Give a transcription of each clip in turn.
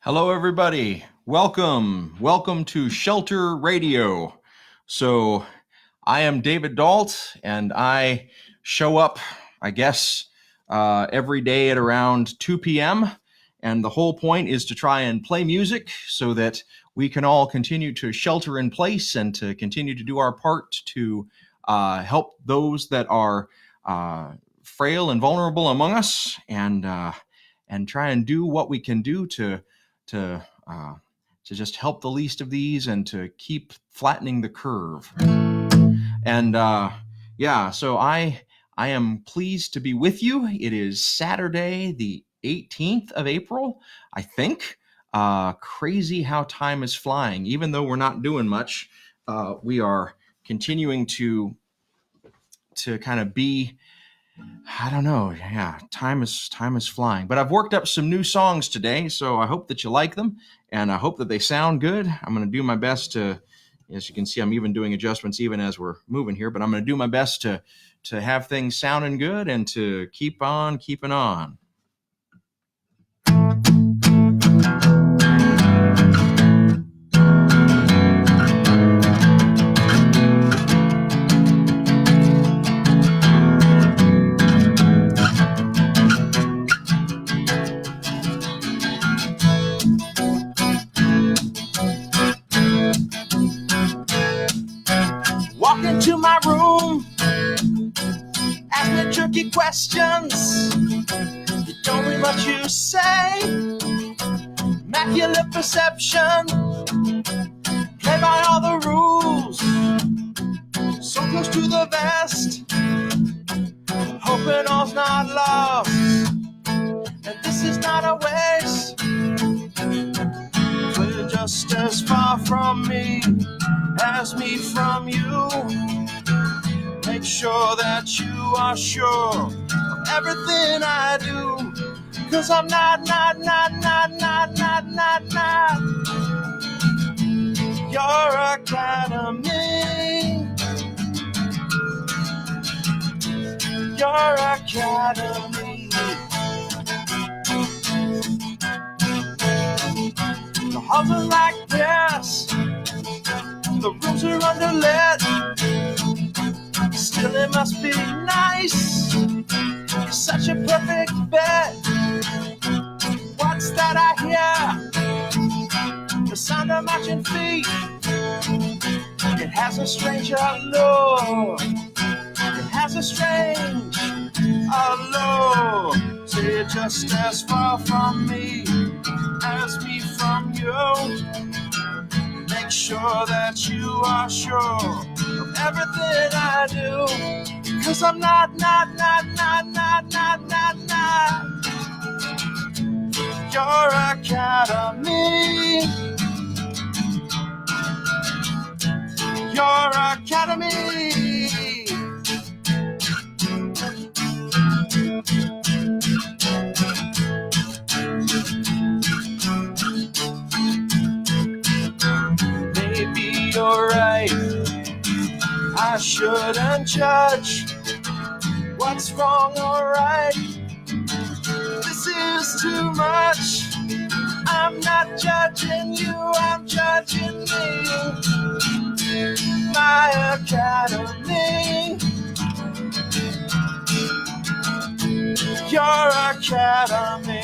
Hello, everybody. Welcome to Shelter Radio. So, I am David Dault, and I show up, I guess, every day at around 2 p.m. And the whole point is to try and play music so that we can all continue to shelter in place and to continue to do our part to help those that are frail and vulnerable among us, and try and do what we can do to just help the least of these and to keep flattening the curve. And so I am pleased to be with you. It is Saturday, the 18th of April, I think. Crazy how time is flying. Even though we're not doing much, we are continuing to kind of be, I don't know. Yeah, time is flying. But I've worked up some new songs today, so I hope that you like them, and I hope that they sound good. I'm going to do my best to, as you can see, I'm even doing adjustments even as we're moving here, but I'm going to do my best to have things sounding good and to keep on keeping on. Walk into my room, ask me tricky questions. You don't mean what you say. Immaculate perception, play by all the rules. So close to the vest, hoping all's not lost. And this is not a waste. We're just as far from me as me from you. Make sure that you are sure of everything I do. 'Cause I'm not your academy. Your academy. The halls are like this, the rooms are underlit. Still it must be nice. You're such a perfect bet. What's that I hear? The sound of marching feet. It has a strange allure. It has a strange allure. Say just as far from me as me from you. Make sure that you are sure of everything I do. 'Cause I'm not your academy. Your academy. Maybe you're right, I shouldn't judge what's wrong or right. This is too much. I'm not judging you, I'm judging me. My academy. Your academy.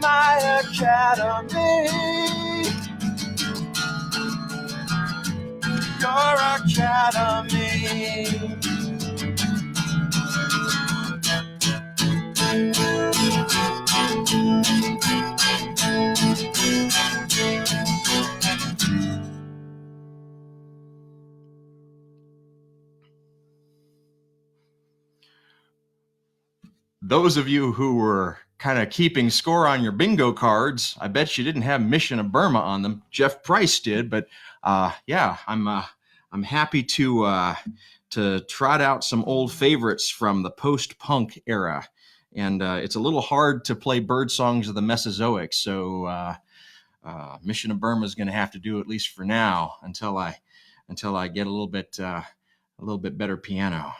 My academy. Your academy. Those of you who were kind of keeping score on your bingo cards, I bet you didn't have Mission of Burma on them. Jeff Price did, but I'm happy to trot out some old favorites from the post-punk era. And it's a little hard to play bird songs of the Mesozoic, so Mission of Burma is going to have to do, at least for now, until I get a little bit better piano.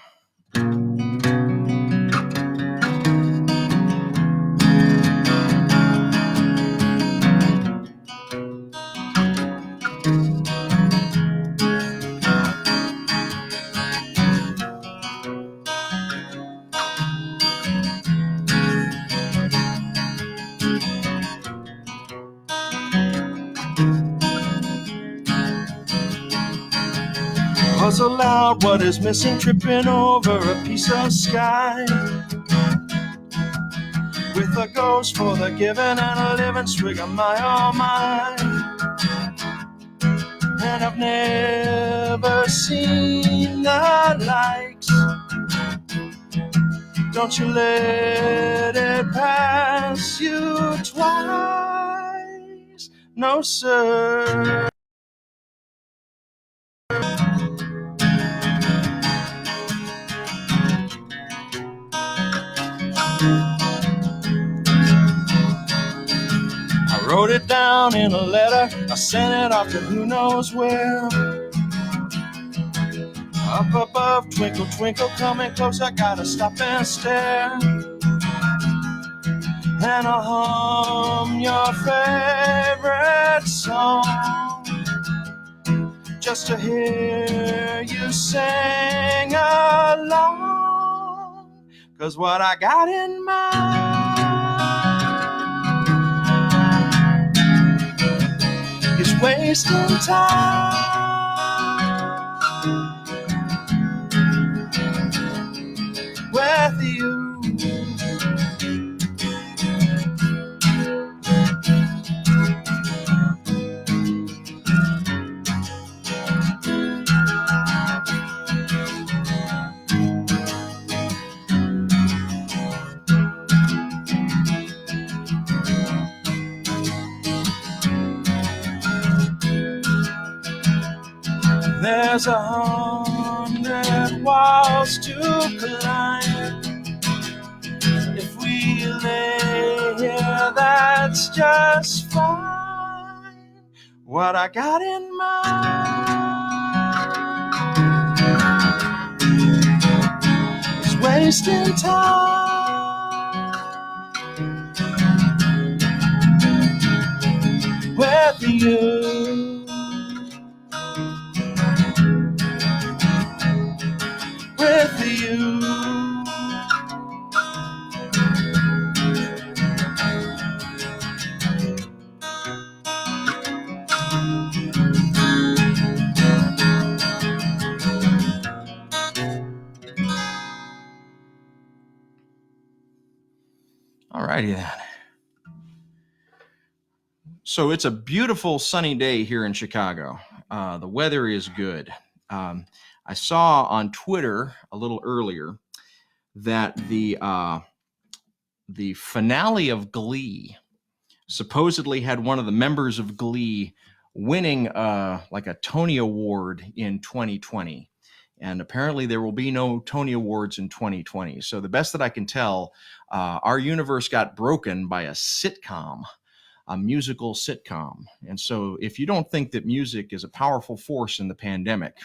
puzzle out what is missing, tripping over a piece of sky. With a ghost for the giving and a living swig of my oh my. And I've never seen the likes. Don't you let it pass you twice. No, sir. I wrote it down in a letter. I sent it off to who knows where. Up above, twinkle, twinkle, coming close, I gotta stop and stare. And I'll hum your favorite song just to hear you sing along. 'Cause what I got in mind is wasting time with you. There's 100 walls to climb. If we lay here, that's just fine. What I got in mind is wasting time with you. With you. All righty then. So it's a beautiful sunny day here in Chicago. The weather is good. I saw on Twitter a little earlier that the finale of Glee supposedly had one of the members of Glee winning like a Tony Award in 2020. And apparently there will be no Tony Awards in 2020. So the best that I can tell, our universe got broken by a sitcom, a musical sitcom. And so if you don't think that music is a powerful force in the pandemic,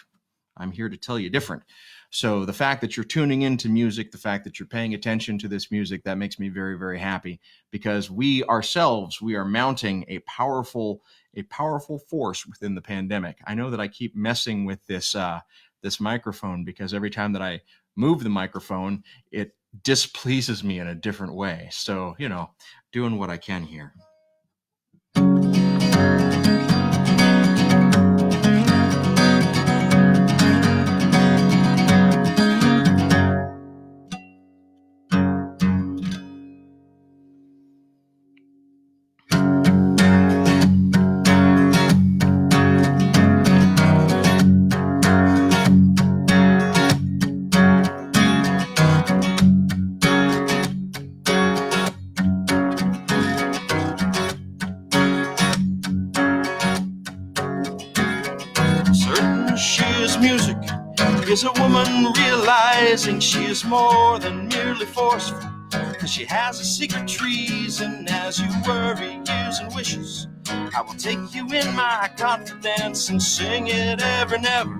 I'm here to tell you different. So the fact that you're tuning into music, the fact that you're paying attention to this music, that makes me very, very happy, because we ourselves, we are mounting a powerful force within the pandemic. I know that I keep messing with this microphone because every time that I move the microphone, it displeases me in a different way. So, doing what I can here. Is a woman realizing she is more than merely forceful, cause she has a secret treason. As you worry, years and wishes, I will take you in my confidence and sing it ever and ever,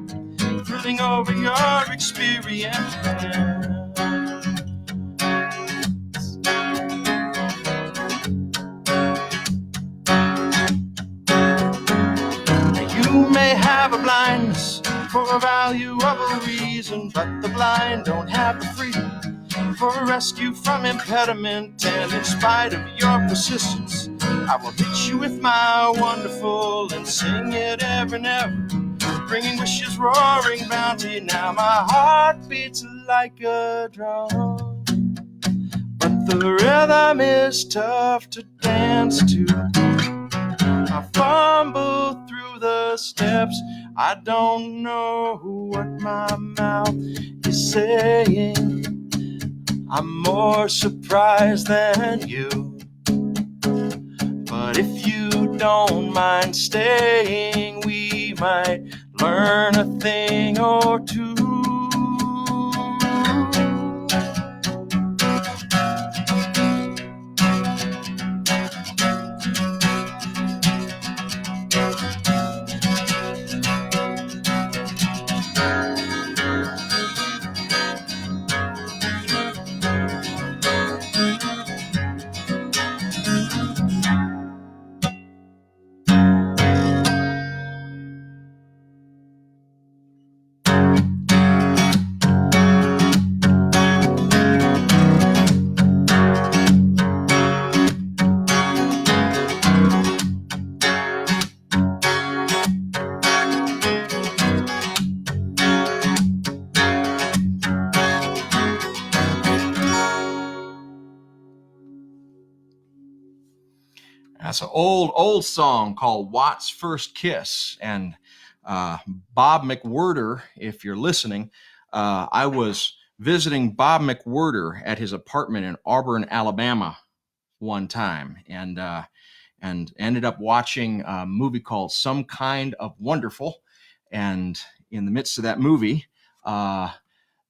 thrilling over your experience. You may have a blindness for a value of a reason, but the blind don't have the freedom for a rescue from impediment. And in spite of your persistence, I will hit you with my wonderful and sing it ever and ever, bringing wishes, roaring bounty. Now my heart beats like a drum, but the rhythm is tough to dance to. I fumble through the steps, I don't know what my mouth is saying. I'm more surprised than you, but if you don't mind staying, we might learn a thing or two. That's an old song called Watt's First Kiss. And Bob McWhirter, if you're listening, I was visiting Bob McWhirter at his apartment in Auburn, Alabama one time, and ended up watching a movie called Some Kind of Wonderful. And in the midst of that movie,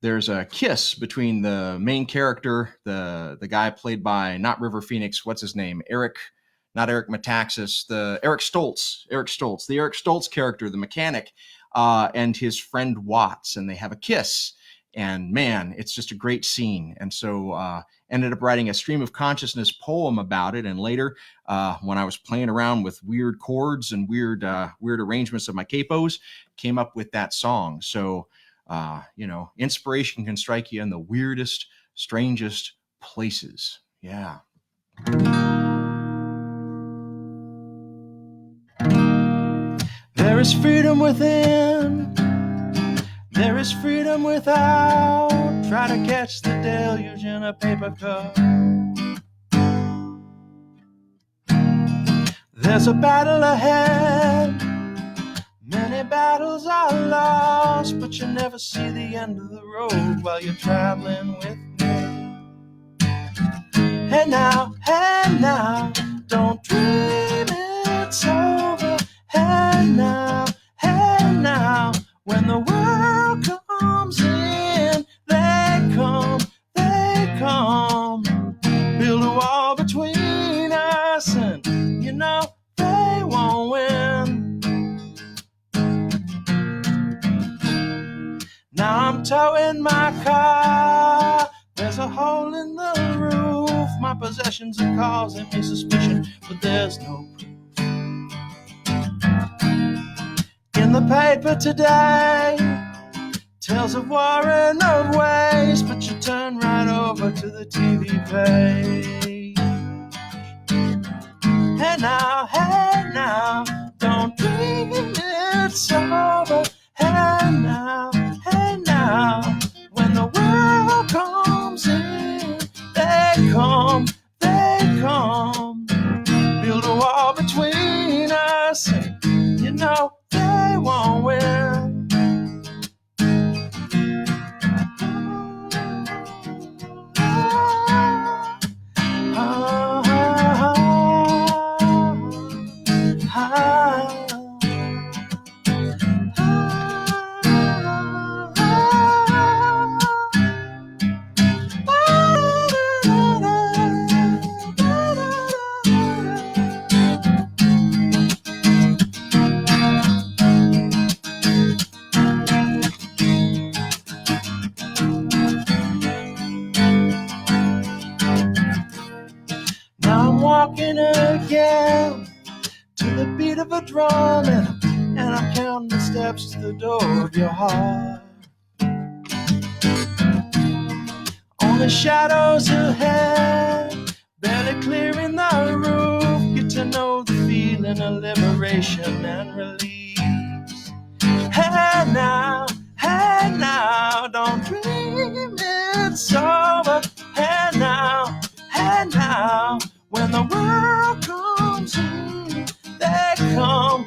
there's a kiss between the main character, the guy played by not River Phoenix, what's his name? Not Eric Metaxas, the Eric Stoltz, the Eric Stoltz character, the mechanic, and his friend Watts, and they have a kiss. And man, it's just a great scene. And so ended up writing a stream of consciousness poem about it. And later, when I was playing around with weird chords and weird arrangements of my capos, came up with that song. So, inspiration can strike you in the weirdest, strangest places. Yeah. There is freedom within, there is freedom without. Try to catch the deluge in a paper cup. There's a battle ahead, many battles are lost, but you never see the end of the road while you're traveling with me. Hey now, don't dream it's over. Hey now, when the world comes in, they come, build a wall between us, and you know they won't win. Now I'm towing my car, there's a hole in the roof, my possessions are causing me suspicion, but there's no proof. In the paper today, tales of war and of waste, but you turn right over to the TV page. Hey now, don't dream it's over. Hey now, when the world comes in, they come, build a wall between us, and you know they won't win. Walking again to the beat of a drum, and I'm counting the steps to the door of your heart. Only shadows ahead, barely clearing the roof. Get to know the feeling of liberation and release. Hey Hey now, don't dream it's over. Hey now, when the world comes in, they come,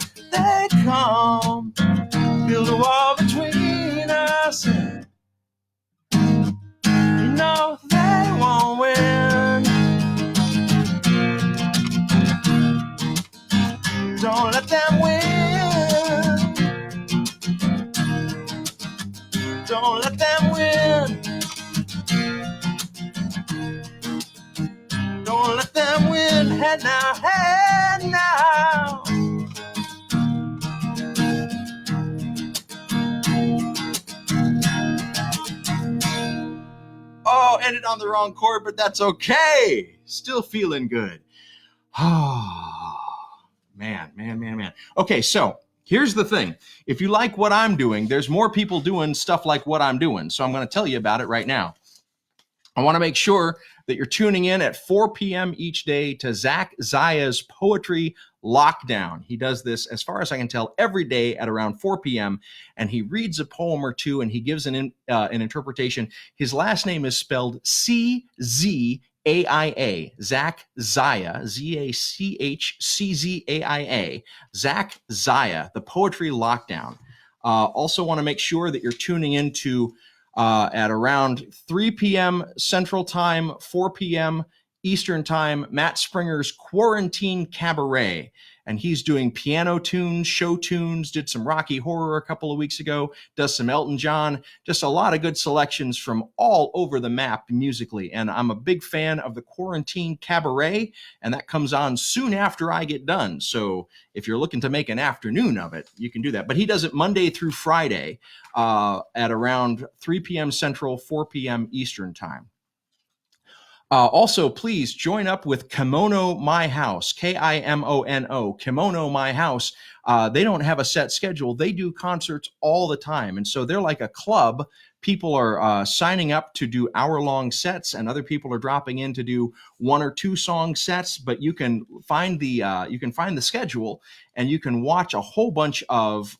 build a wall between us, and you know they won't win. Don't let them win. Don't let them win. Don't let them win. Hey now, hey now. Oh, ended on the wrong chord, but that's okay. Still feeling good. Oh, man. Okay, so here's the thing. If you like what I'm doing, there's more people doing stuff like what I'm doing. So I'm going to tell you about it right now. I want to make sure that you're tuning in at 4 p.m. each day to Zach Zaya's Poetry Lockdown. He does this, as far as I can tell, every day at around 4 p.m. and he reads a poem or two and he gives an interpretation. His last name is spelled C-Z-A-I-A, Zach Zaya, Z-A-C-H-C-Z-A-I-A, Zach Zaya, the Poetry Lockdown. Also want to make sure that you're tuning into at around 3 p.m. Central Time, 4 p.m. Eastern Time, Matt Springer's Quarantine Cabaret. And he's doing piano tunes, show tunes, did some Rocky Horror a couple of weeks ago, does some Elton John, just a lot of good selections from all over the map musically. And I'm a big fan of the Quarantine Cabaret, and that comes on soon after I get done. So if you're looking to make an afternoon of it, you can do that. But he does it Monday through Friday at around 3 p.m. Central, 4 p.m. Eastern Time. Also, please join up with Kimono My House, K-I-M-O-N-O, Kimono My House. They don't have a set schedule. They do concerts all the time. And so they're like a club. People are signing up to do hour-long sets, and other people are dropping in to do 1 or 2 song sets. But you can find the schedule, and you can watch a whole bunch of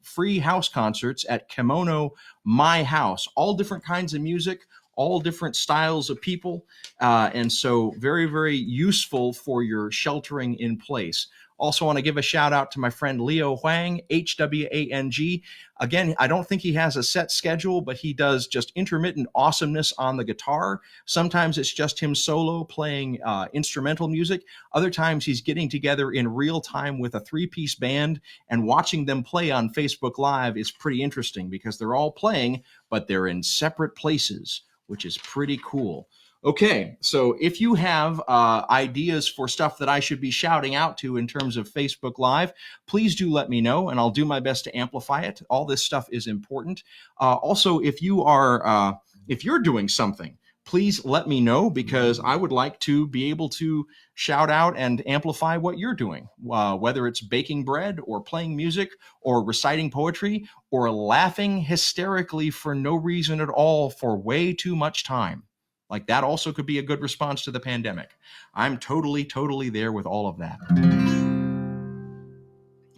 free house concerts at Kimono My House. All different kinds of music, all different styles of people, and so very, very useful for your sheltering in place. Also want to give a shout out to my friend Leo Huang, H-W-A-N-G. Again, I don't think he has a set schedule, but he does just intermittent awesomeness on the guitar. Sometimes it's just him solo playing instrumental music. Other times he's getting together in real time with a 3-piece band, and watching them play on Facebook Live is pretty interesting because they're all playing, but they're in separate places, which is pretty cool. Okay, so if you have ideas for stuff that I should be shouting out to in terms of Facebook Live, please do let me know, and I'll do my best to amplify it. All this stuff is important. Also, if you're doing something, please let me know, because I would like to be able to shout out and amplify what you're doing, whether it's baking bread or playing music or reciting poetry or laughing hysterically for no reason at all for way too much time. Like, that also could be a good response to the pandemic. I'm totally there with all of that.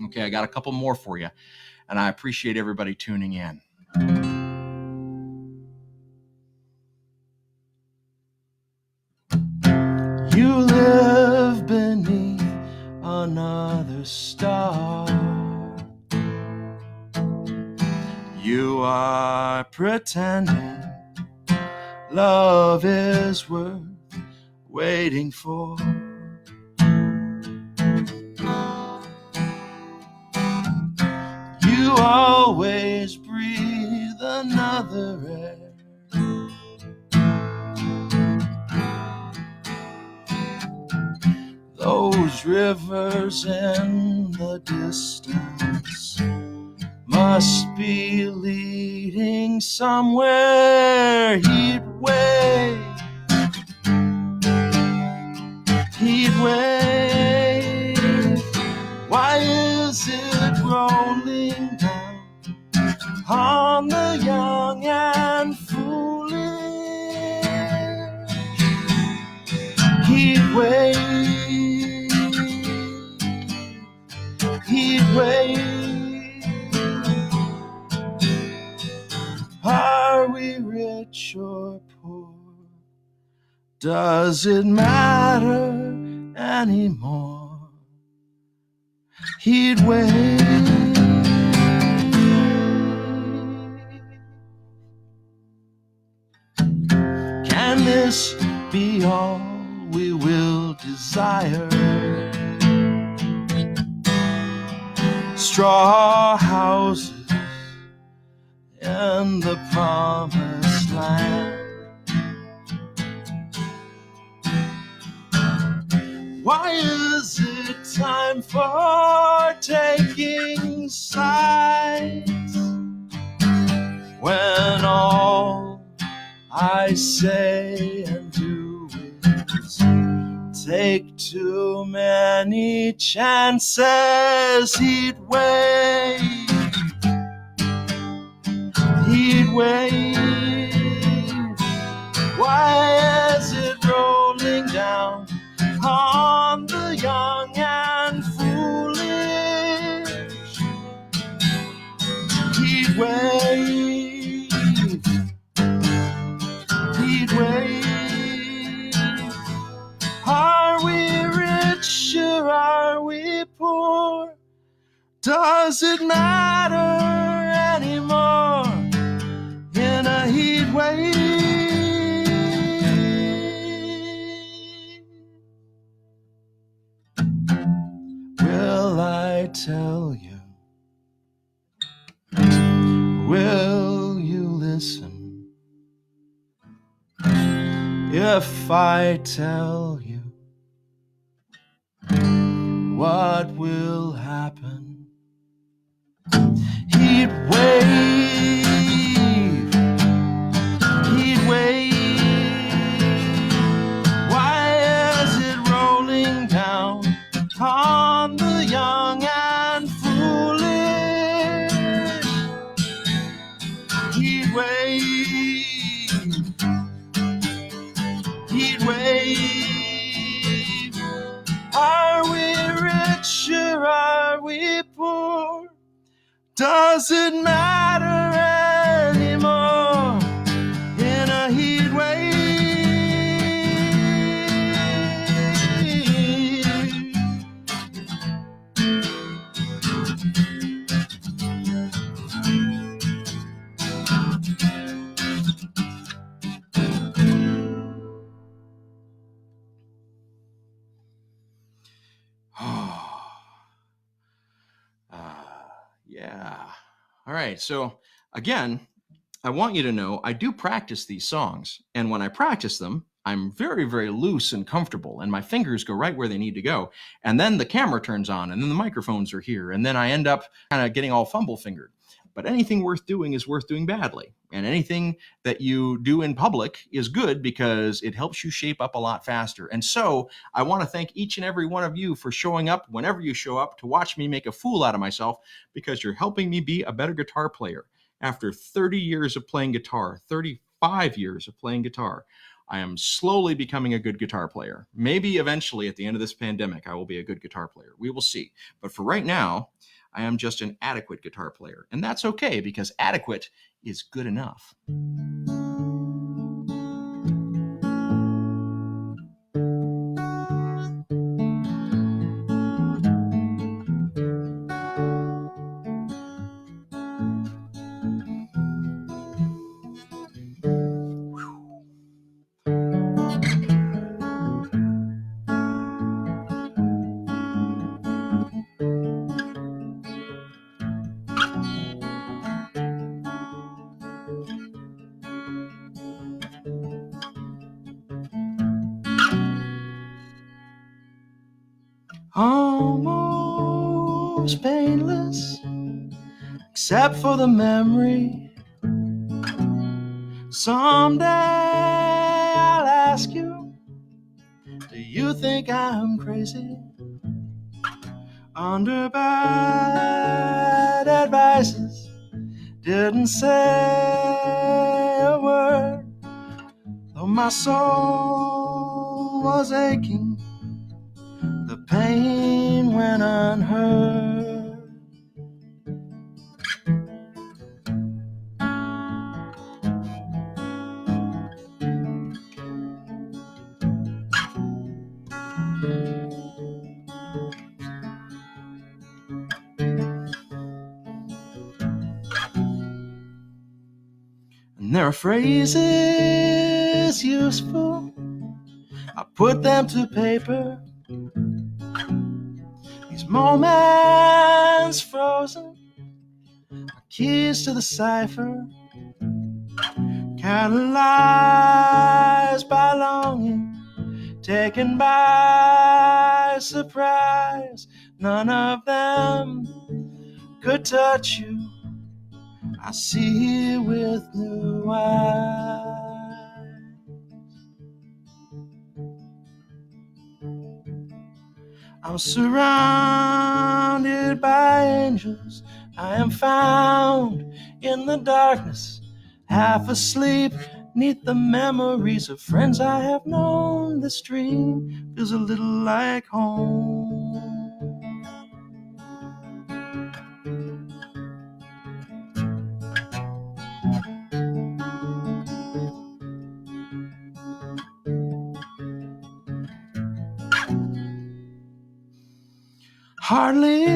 Okay, I got a couple more for you, and I appreciate everybody tuning in. You live beneath another star. You are pretending love is worth waiting for. You always breathe another air. Those rivers in the distance must be leading somewhere. Heat wave, why is it rolling down on the young and foolish? Heat wave, rich or poor? Does it matter anymore? He'd wait. Can this be all we will desire? Straw houses in the promised land. Why is it time for taking sides when all I say and do is take too many chances? He'd wait. He'd wait. Why is it rolling down on the young and foolish? He'd wait. He'd wait. Are we rich or are we poor? Does it matter anymore? In a heat wave. Will I tell you? Will you listen? If I tell you, what will happen? He'd wave. He'd wave. Why is it rolling down on the young and foolish? He'd wave. He'd wave. Are we rich or are we poor? Does it matter anymore? In a heat wave. Yeah. All right. So again, I want you to know I do practice these songs. And when I practice them, I'm very, very loose and comfortable, and my fingers go right where they need to go. And then the camera turns on, and then the microphones are here, and then I end up kind of getting all fumble fingered. But anything worth doing is worth doing badly. And anything that you do in public is good because it helps you shape up a lot faster. And so I want to thank each and every one of you for showing up whenever you show up to watch me make a fool out of myself, because you're helping me be a better guitar player. After 30 years of playing guitar, 35 years of playing guitar, I am slowly becoming a good guitar player. Maybe eventually at the end of this pandemic, I will be a good guitar player. We will see. But for right now, I am just an adequate guitar player. And that's okay, because adequate is good enough. Almost painless, except for the memory. Someday I'll ask you, do you think I'm crazy? Under bad advices, didn't say a word, though my soul was aching. The pain went unheard. And there are phrases useful, I put them to paper. These moments frozen are keys to the cipher, catalyzed by longing, taken by surprise. None of them could touch you. I see with new eyes. I'm surrounded by angels. I am found in the darkness, half asleep, neath the memories of friends I have known. This dream feels a little like home. Hardly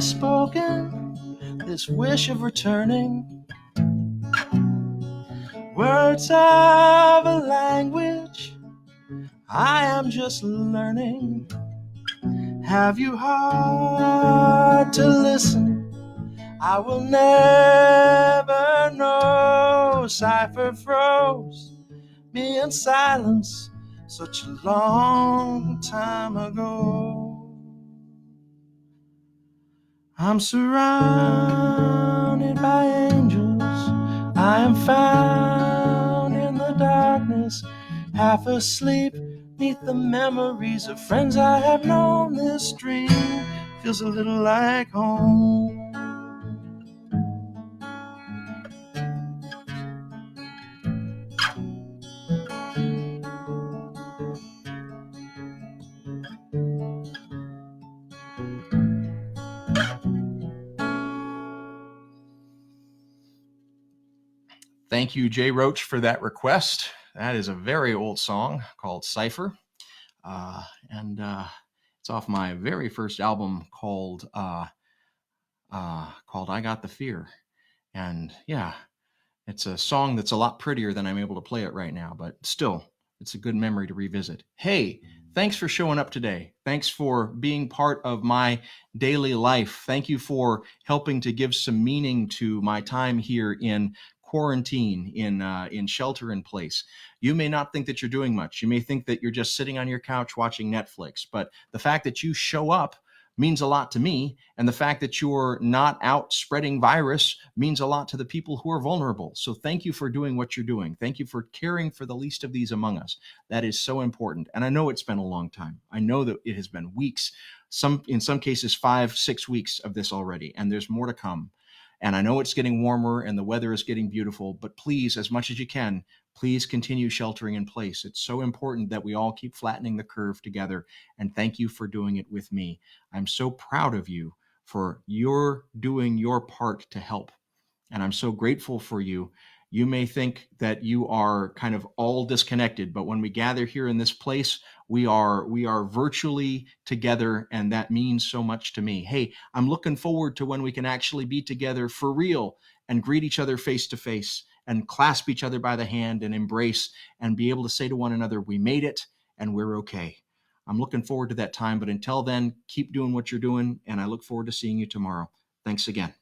spoken, this wish of returning, words of a language I am just learning. Have you heart to listen? I will never know. Cipher froze me in silence such a long time ago. I'm surrounded by angels. I am found in the darkness, half asleep neath the memories of friends I have known. This dream feels a little like home. Thank you, Jay Roach, for that request. That is a very old song called Cipher. And it's off my very first album called I Got the Fear. And yeah, it's a song that's a lot prettier than I'm able to play it right now, but still, it's a good memory to revisit. Hey, thanks for showing up today. Thanks for being part of my daily life. Thank you for helping to give some meaning to my time here in quarantine, in shelter in place. You may not think that you're doing much. You may think that you're just sitting on your couch watching Netflix, but the fact that you show up means a lot to me. And the fact that you're not out spreading virus means a lot to the people who are vulnerable. So thank you for doing what you're doing. Thank you for caring for the least of these among us. That is so important. And I know it's been a long time. I know that it has been weeks, in some cases, 5-6 weeks of this already, and there's more to come. And I know it's getting warmer and the weather is getting beautiful, but please, as much as you can, please continue sheltering in place. It's so important that we all keep flattening the curve together. And thank you for doing it with me. I'm so proud of you for your doing your part to help. And I'm so grateful for you. You may think that you are kind of all disconnected, but when we gather here in this place, we are virtually together, and that means so much to me. Hey, I'm looking forward to when we can actually be together for real and greet each other face to face and clasp each other by the hand and embrace and be able to say to one another, we made it and we're okay. I'm looking forward to that time, but until then, keep doing what you're doing, and I look forward to seeing you tomorrow. Thanks again.